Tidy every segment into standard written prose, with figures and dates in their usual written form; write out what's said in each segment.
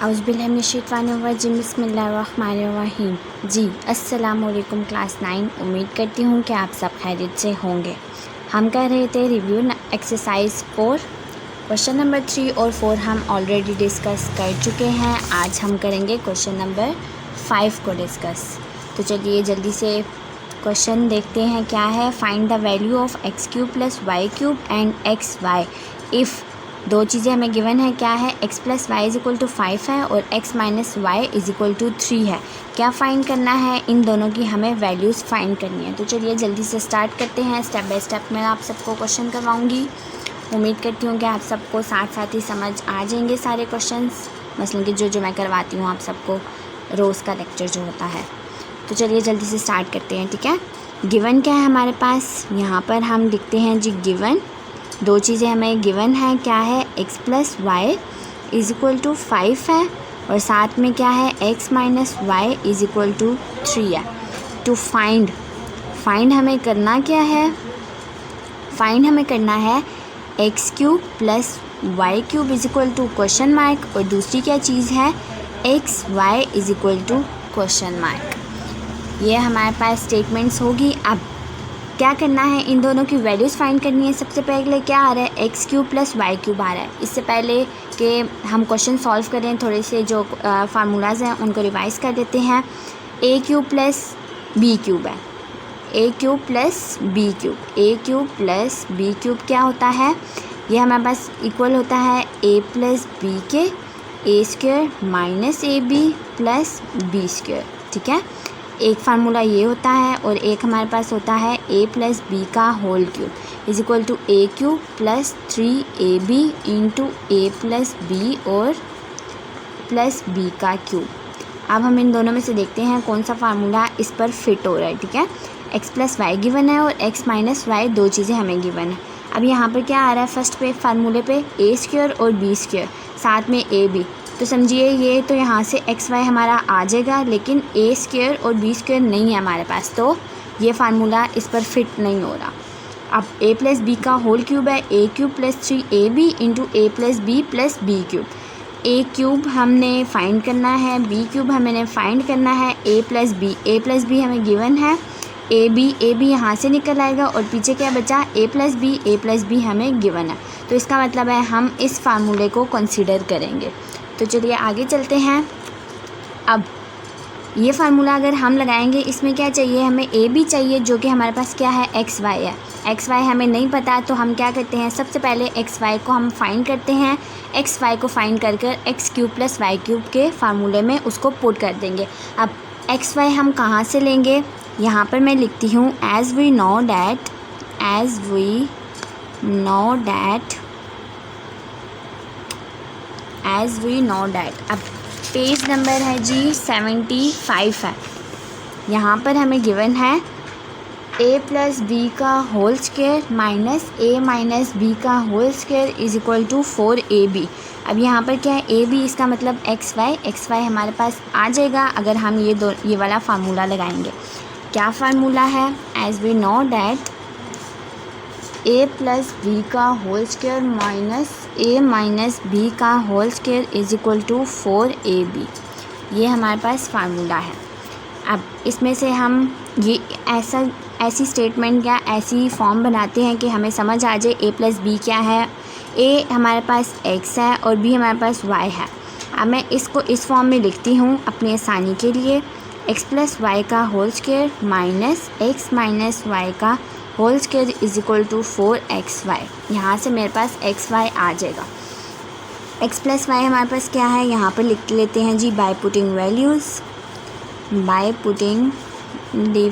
औज़ुबिल्लाहिमिनश्शैतानिर्रजीम बिस्मिल्लाहिर्रहमानिर्रहीम। जी अस्सलाम वालेकुम क्लास 9। उम्मीद करती हूँ कि आप सब खैरियत से होंगे। हम कर रहे थे रिव्यू एक्सरसाइज 4, क्वेश्चन नंबर 3 और 4 हम ऑलरेडी डिस्कस कर चुके हैं। आज हम करेंगे क्वेश्चन नंबर 5 को डिस्कस। तो चलिए जल्दी से क्वेश्चन देखते हैं क्या है। Find the value of X cube plus Y cube and X Y if दो चीज़ें हमें गिवन है। क्या है, x plus Y is equal to 5 है और x minus Y is equal to 3 है। क्या फ़ाइंड करना है, इन दोनों की हमें वैल्यूज़ फ़ाइंड करनी है। तो चलिए जल्दी से स्टार्ट करते हैं। स्टेप बाय स्टेप मैं आप सबको क्वेश्चन करवाऊँगी। उम्मीद करती हूँ कि आप सबको साथ साथ ही समझ आ जाएंगे सारे क्वेश्चंस, मसलन कि जो मैं करवाती हूँ आप सबको रोज़ का लेक्चर जो होता है। तो चलिए जल्दी से स्टार्ट करते हैं, ठीक है। गिवन क्या है हमारे पास, यहाँ पर हम लिखते हैं जी गिवन। दो चीज़ें हमें गिवन है, क्या है, x plus Y is equal to 5 है और साथ में क्या है, x minus Y is equal to 3 है। टू फाइंड हमें करना क्या है, फाइंड हमें करना है x cube plus Y cube is equal to question mark और दूसरी क्या चीज़ है, x Y is equal to question mark. ये हमारे पास स्टेटमेंट्स होगी। अब क्या करना है, इन दोनों की वैल्यूज़ फाइंड करनी है। सबसे पहले क्या आ रहा है, x cube plus Y cube आ रहा है। इससे पहले कि हम क्वेश्चन सॉल्व करें, थोड़े से जो फार्मूलाज़ हैं उनको रिवाइज़ कर देते हैं। ए क्यूब प्लस बी क्यूब है, ए क्यूब प्लस बी क्यूब, ए क्यूब प्लस बी क्यूब क्या होता है, ये हमारे पास इक्वल होता है ए प्लस बी के A square minus A B plus B square, ठीक है। एक फार्मूला ये होता है और एक हमारे पास होता है ए प्लस बी का whole cube is equal to A cube plus 3ab into A plus B और प्लस बी का क्यूब। अब हम इन दोनों में से देखते हैं कौन सा फार्मूला इस पर फिट हो रहा है, ठीक है। एक्स प्लस वाई गिवन है और एक्स माइनस वाई दो चीज़ें हमें गिवन है। अब यहाँ पर क्या आ रहा है, फर्स्ट पे फार्मूले पे ए स्क्वायर और बी स्क्वायर साथ में ए बी, तो समझिए ये तो यहाँ से एक्स वाई हमारा आ जाएगा, लेकिन ए स्क्वायर और बी स्क्वायर नहीं है हमारे पास, तो ये फार्मूला इस पर फिट नहीं हो रहा। अब ए प्लस बी का होल क्यूब है, ए cube plus 3ab into A plus B cube. A cube हमने फाइंड करना है, बी क्यूब हमें फाइंड करना है, ए प्लस बी हमें गिवन है, ए बी यहाँ से निकल आएगा और पीछे क्या बचा, ए प्लस बी हमें गिवन है। तो इसका मतलब है हम इस फार्मूले को कंसिडर करेंगे। तो चलिए आगे चलते हैं। अब ये फार्मूला अगर हम लगाएंगे, इसमें क्या चाहिए, हमें ए बी चाहिए जो कि हमारे पास क्या है, एक्स वाई है। एक्स वाई हमें नहीं पता, तो हम क्या करते हैं, सबसे पहले एक्स वाई को हम फाइंड करते हैं। एक्स वाई को फाइंड कर X cube plus Y cube के फार्मूले में उसको पुट कर देंगे। अब एक्स वाई हम कहाँ से लेंगे, यहाँ पर मैं लिखती हूँ एज़ वी नो डैट। अब पेज नंबर है जी 75 है। यहाँ पर हमें गिवन है ए प्लस बी का होल स्क्वायर माइनस ए माइनस बी का whole square is equal to 4ab। अब यहाँ पर क्या है, ए बी इसका मतलब एक्स वाई हमारे पास आ जाएगा अगर हम ये वाला फार्मूला लगाएंगे। क्या फार्मूला है, as we know that A plus B का होल स्क्वायर माइनस ए माइनस बी का whole square is equal to 4ab। ये हमारे पास फार्मूला है। अब इसमें से हम ये ऐसी स्टेटमेंट या ऐसी फॉर्म बनाते हैं कि हमें समझ आ जाए ए प्लस बी क्या है। ए हमारे पास x है और बी हमारे पास y है। अब मैं इसको इस फॉर्म में लिखती हूँ अपनी आसानी के लिए, x प्लस वाई का whole square minus X minus Y का whole square is equal to 4xy। यहाँ से मेरे पास xy आ जाएगा। x प्लस वाई हमारे पास क्या है, यहाँ पर लिख लेते हैं जी by putting the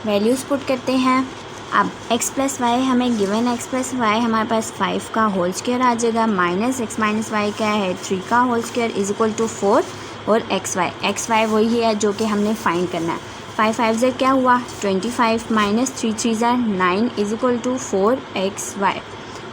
values put करते हैं। अब x प्लस वाई हमें गिवन, x प्लस वाई हमारे पास 5 का होल स्क्वायर आ जाएगा माइनस x माइनस वाई क्या है, 3 का whole square is equal to 4 और xy वही है जो कि हमने फाइंड करना है। 5 5 से क्या हुआ, 25 minus 3 3 9 is equal to 4xy।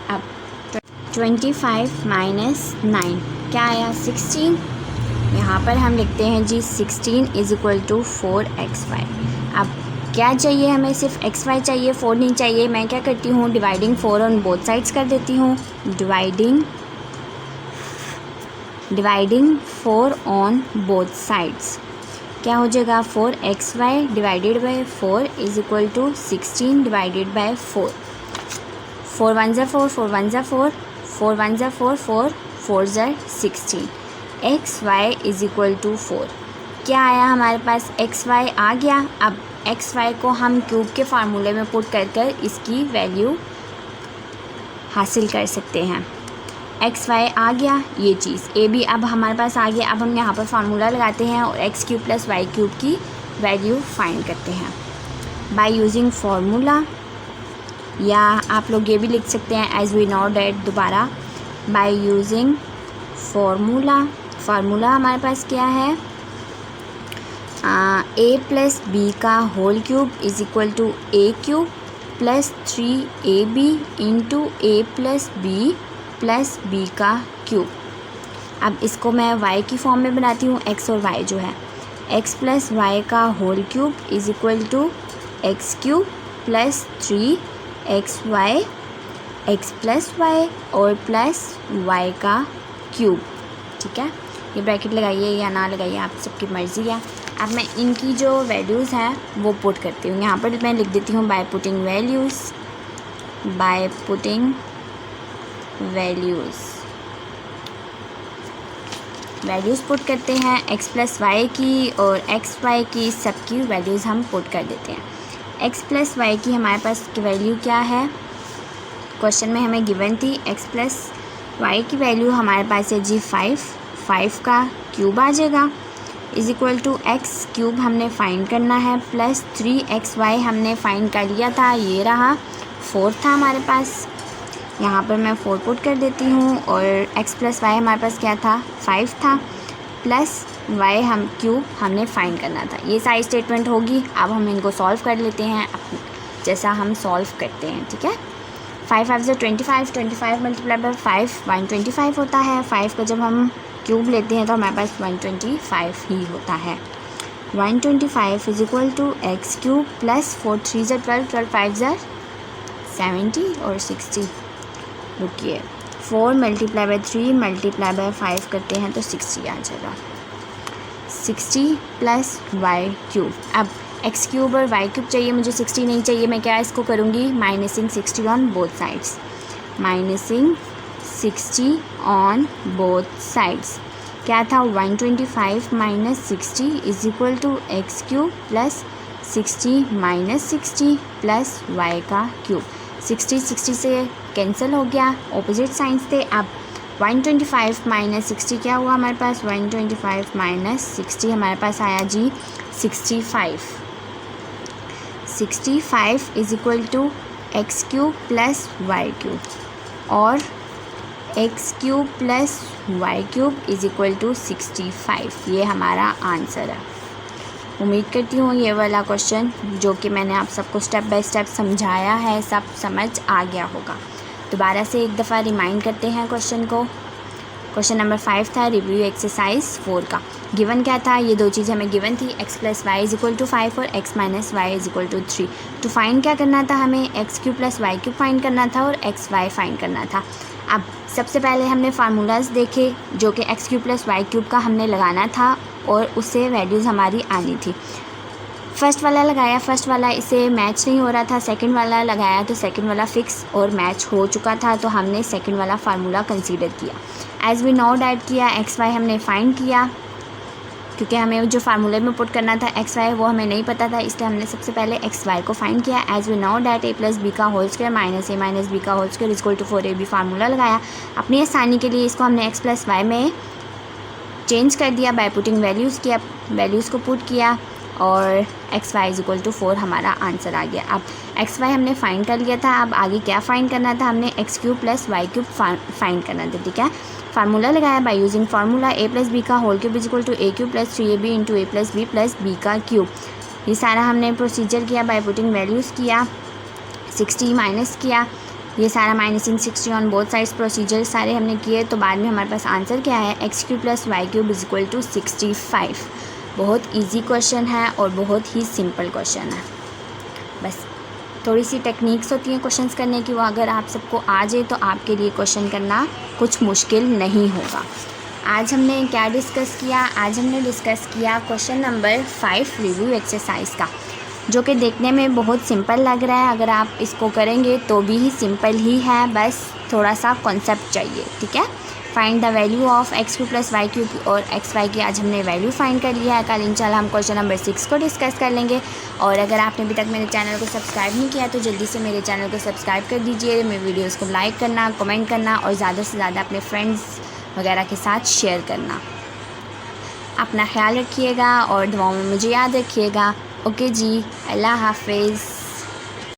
अब 25 माइनस 9 क्या आया, 16। यहाँ पर हम लिखते हैं जी 16 इज़ इक्वल टू 4xy। अब क्या चाहिए हमें, सिर्फ xy चाहिए, 4 नहीं चाहिए। मैं क्या करती हूँ, डिवाइडिंग 4 ऑन बोथ साइड्स कर देती हूँ। Dividing dividing 4 on both sides. क्या हो जाएगा 4xy divided by 4 is equal to 16 divided by 4। 4 1 ज़ा 4, 4 1 ज़ा 4, 4 1 ज़ा 4, 4 4 ज़ा 16। xy is equal to 4। क्या आया हमारे पास xy आ गया। अब xy को हम क्यूब के फार्मूले में पुट कर इसकी वैल्यू हासिल कर सकते हैं। xy आ गया ये चीज़, a भी अब हमारे पास आ गया। अब हम यहाँ पर फार्मूला लगाते हैं और x cube plus Y cube की वैल्यू फाइंड करते हैं बाय यूजिंग फार्मूला, या आप लोग ये भी लिख सकते हैं एज वी नो डैट दोबारा बाय यूजिंग फार्मूला हमारे पास क्या है, a प्लस बी का whole cube is equal to a cube plus 3ab into a plus b plus B का क्यूब। अब इसको मैं y की फॉर्म में बनाती हूँ, x और y जो है, x प्लस वाई का whole cube is equal to x cube plus 3xy x plus y और प्लस y का क्यूब। ठीक है, ये ब्रैकेट लगाइए या ना लगाइए आप सबकी मर्ज़ी है। अब मैं इनकी जो वैल्यूज़ हैं वो पुट करती हूँ। यहाँ पर मैं लिख देती हूँ बाय पुटिंग वैल्यूज़ पुट करते हैं। x प्लस वाई की और एक्स वाई की सबकी वैल्यूज़ हम पुट कर देते हैं। x प्लस वाई की हमारे पास की वैल्यू क्या है, क्वेश्चन में हमें गिवन थी। x प्लस वाई की वैल्यू हमारे पास है जी 5 का क्यूब आ जाएगा is equal to x cube हमने फाइंड करना है प्लस 3xy हमने फाइंड कर लिया था, ये रहा 4 था हमारे पास। यहाँ पर मैं 4 पुट कर देती हूँ और x प्लस वाई हमारे पास क्या था 5 था प्लस y हम क्यूब हमने फाइंड करना था। ये सारी स्टेटमेंट होगी। अब हम इनको सॉल्व कर लेते हैं जैसा हम सॉल्व करते हैं। ठीक है, 5 5 से 25 मल्टीप्लाई बाई 5 125 होता है। 5 का जब हम क्यूब लेते हैं तो हमारे पास 125 ही होता है। 125 is equal to x cube plus 4 3 ज़ा 12 12 5 ज़ा 70 और 60। रुकिए, 4 मल्टीप्लाई बाई 3 मल्टीप्लाई बाई 5 करते हैं तो 60 आ जाएगा। 60 प्लस वाई क्यूब। अब एक्स क्यूब और वाई क्यूब चाहिए, मुझे 60 नहीं चाहिए। मैं क्या इसको करूँगी, minusing 60 on both sides. Minusing 60 on both sides क्या था 125 minus 60 is equal to x cube plus 60 minus 60 plus Y का क्यूब। 60 से कैंसिल हो गया, ऑपोजिट साइंस थे। अब 125 माइनस 60 क्या हुआ हमारे पास, 125 माइनस 60 हमारे पास आया जी 65 is equal to x cube plus Y cube और X cube plus Y cube is equal to 65। ये हमारा आंसर है। उम्मीद करती हूँ ये वाला क्वेश्चन जो कि मैंने आप सबको स्टेप बाय स्टेप समझाया है सब समझ आ गया होगा। दोबारा से एक दफ़ा रिमाइंड करते हैं क्वेश्चन को। क्वेश्चन नंबर 5 था रिव्यू एक्सरसाइज 4 का। गिवन क्या था, ये दो चीज़ें हमें गिवन थी, x plus y is equal to 5 और x minus y is equal to 3। तो फाइंड क्या करना था हमें, x cube plus Y cube find करना था और एक्स वाई फाइंड करना था। अब सबसे पहले हमने फार्मूलाज देखे जो कि x cube plus Y cube का हमने लगाना था और उससे वैल्यूज़ हमारी आनी थी। फर्स्ट वाला लगाया, फर्स्ट वाला इसे मैच नहीं हो रहा था। सेकंड वाला लगाया तो सेकंड वाला फिक्स और मैच हो चुका था, तो हमने सेकंड वाला फार्मूला कंसीडर किया। एज वी नो डैट किया, एक्स वाई हमने फाइंड किया क्योंकि हमें जो फार्मूले में पुट करना था एक्स वाई वो हमें नहीं पता था, इसलिए हमने सबसे पहले एक्स वाई को फाइंड किया। As we know that A plus B का होल स्क्वायर माइनस ए माइनस बी का whole square is equal to 4ab formula लगाया। अपनी आसानी के लिए इसको हमने एक्स प्लस वाई में चेंज कर दिया बाय पुटिंग वैल्यूज़ किया, वैल्यूज़ को पुट किया और x y is equal to 4 हमारा आंसर आ गया। अब एक्स वाई हमने फाइंड कर लिया था, अब आगे क्या फ़ाइंड करना था, हमने X cube plus Y cube find करना था। ठीक है, फार्मूला लगाया by using formula A plus B का whole cube is equal to A cube plus 3ab into A plus B का क्यूब। ये सारा हमने प्रोसीजर किया बाय पुटिंग वैल्यूज़ किया, 60 माइनस किया, ये सारा माइनसिंग 60 ऑन बोथ साइड्स प्रोसीजर सारे हमने किए। तो बाद में हमारे पास आंसर क्या है, x cube plus Y cube is equal to 65। बहुत इजी क्वेश्चन है और बहुत ही सिंपल क्वेश्चन है। बस थोड़ी सी टेक्निक्स होती हैं क्वेश्चंस करने की, वो अगर आप सबको आ जाए तो आपके लिए क्वेश्चन करना कुछ मुश्किल नहीं होगा। आज हमने क्या डिस्कस किया? आज हमने डिस्कस किया क्वेश्चन नंबर 5 रिव्यू एक्सरसाइज का, जो कि देखने में बहुत सिंपल लग रहा है। अगर आप इसको करेंगे तो भी सिंपल ही है, बस थोड़ा सा कॉन्सेप्ट चाहिए। ठीक है, find the value of x³ + y³ और xy की आज हमने वैल्यू फाइंड कर लिया है। कल इंशाल्लाह हम क्वेश्चन नंबर 6 को डिस्कस कर लेंगे। और अगर आपने अभी तक मेरे चैनल को सब्सक्राइब नहीं किया तो जल्दी से मेरे चैनल को सब्सक्राइब कर दीजिए। मेरे वीडियोज़ को लाइक करना, कमेंट करना और ज़्यादा से ज़्यादा अपने फ्रेंड्स वगैरह के साथ शेयर करना। अपना ख्याल रखिएगा और दुआओं में मुझे याद रखिएगा। ओके जी, अल्लाह हाफिज़।